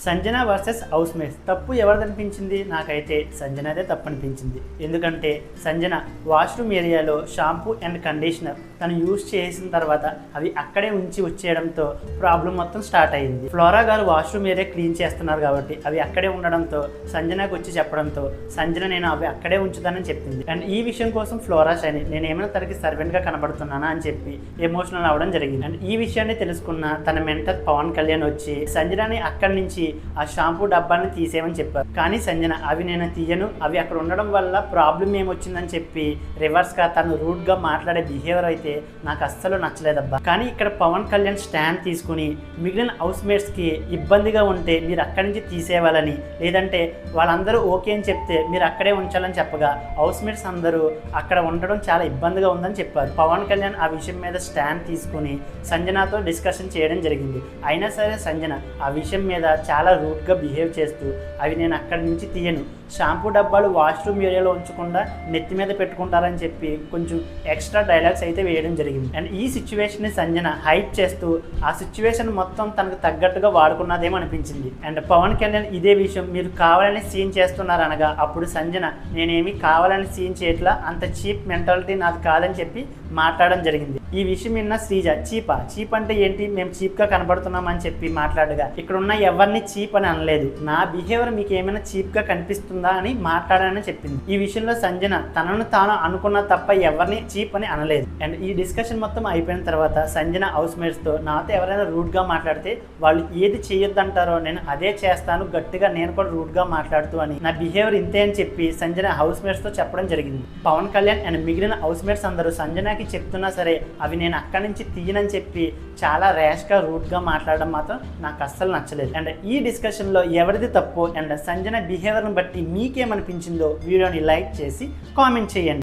Sanjana versus house mates తప్పు ఎవరిదనిపించింది? నాకైతే సంజనదే తప్పు అనిపించింది. ఎందుకంటే సంజన వాష్రూమ్ ఏరియాలో షాంపూ అండ్ కండిషనర్ తను యూజ్ చేసిన తర్వాత అవి అక్కడే ఉంచి వచ్చేయడంతో ప్రాబ్లం మొత్తం స్టార్ట్ అయింది. ఫ్లోరా గారు వాష్రూమ్ ఏరియా క్లీన్ చేస్తున్నారు కాబట్టి అవి అక్కడే ఉండడంతో సంజనకు వచ్చి చెప్పడంతో సంజన నేను అవి అక్కడే ఉంచుతానని చెప్పింది. అండ్ ఈ విషయం కోసం ఫ్లోరా షైని నేను ఏమైనా తనకి సర్వెంట్గా కనబడుతున్నానా అని చెప్పి ఎమోషనల్ అవ్వడం జరిగింది. అండ్ ఈ విషయాన్ని తెలుసుకున్న తన మెంటర్ పవన్ కళ్యాణ్ వచ్చి సంజనని అక్కడి నుంచి ఆ షాంపూ డబ్బాని తీసేయమని చెప్పారు. కానీ సంజన అవి నేను తీయను, అవి అక్కడ ఉండడం వల్ల ప్రాబ్లం ఏమొచ్చిందని చెప్పి రివర్స్గా తను రూడ్గా మాట్లాడే బిహేవియర్ అయితే నాకు అస్సలు నచ్చలేదబ్బా. కానీ ఇక్కడ పవన్ కళ్యాణ్ స్టాండ్ తీసుకుని మిగిలిన హౌస్ మేట్స్కి ఇబ్బందిగా ఉంటే మీరు అక్కడి నుంచి తీసేయాలని, లేదంటే వాళ్ళందరూ ఓకే అని చెప్తే మీరు అక్కడే ఉంచాలని చెప్పగా హౌస్ మేట్స్ అందరూ అక్కడ ఉండడం చాలా ఇబ్బందిగా ఉందని చెప్పారు. పవన్ కళ్యాణ్ ఆ విషయం మీద స్టాండ్ తీసుకుని సంజనతో డిస్కషన్ చేయడం జరిగింది. అయినా సరే సంజన ఆ విషయం మీద చాలా రూట్గా బిహేవ్ చేస్తూ అవి నేను అక్కడి నుంచి తీయను, షాంపూ డబ్బాలు వాష్రూమ్ ఏరియాలో ఉంచకుండా నెత్తి మీద పెట్టుకుంటారని చెప్పి కొంచెం ఎక్స్ట్రా డైలాగ్స్ అయితే వేయడం జరిగింది. అండ్ ఈ సిచ్యువేషన్ని సంజన హైప్ చేస్తూ ఆ సిచ్యువేషన్ మొత్తం తనకు తగ్గట్టుగా వాడుకున్నదేమో అనిపించింది. అండ్ పవన్ కళ్యాణ్ ఇదే విషయం మీరు కావాలని సీన్ చేస్తున్నారనగా అప్పుడు సంజన నేనేమి కావాలని సీన్ చేయట్లా, అంత చీప్ మెంటాలిటీ నాది కాదని చెప్పి మాట్లాడడం జరిగింది. ఈ విషయం విన్న శ్రీజ చీప్ అంటే ఏంటి, మేము చీప్గా కనబడుతున్నామని చెప్పి మాట్లాడగా ఇక్కడ ఉన్న ఎవరిని చీప్ అని అనలేదు, నా బిహేవియర్ మీకు ఏమైనా చీప్గా కనిపిస్తుందా అని మాట్లాడాలని చెప్పింది. ఈ విషయంలో సంజన తనను తాను అనుకున్న తప్ప ఎవరిని చీప్ అని అనలేదు. అండ్ ఈ డిస్కషన్ మొత్తం అయిపోయిన తర్వాత సంజన హౌస్ మేట్స్తో నాతో ఎవరైనా రూడ్గా మాట్లాడితే వాళ్ళు ఏది చేయొద్దంటారో నేను అదే చేస్తాను, గట్టిగా నేను కూడా రూడ్గా మాట్లాడుతూ అని నా బిహేవియర్ ఇంతే అని చెప్పి సంజన హౌస్ మేట్స్తో చెప్పడం జరిగింది. పవన్ కళ్యాణ్ అండ్ మిగిలిన హౌస్ మేట్స్ అందరూ సంజనకి చెప్తున్నా సరే అవి నేను అక్కడి నుంచి తీయనని చెప్పి చాలా ర్యాష్గా రూట్గా మాట్లాడడం మాత్రం నాకు అస్సలు నచ్చలేదు. అండ్ ఈ డిస్కషన్లో ఎవరిది తప్పు అండ్ సంజన బిహేవియర్ని బట్టి మీకేమనిపించిందో వీడియోని లైక్ చేసి కామెంట్ చేయండి.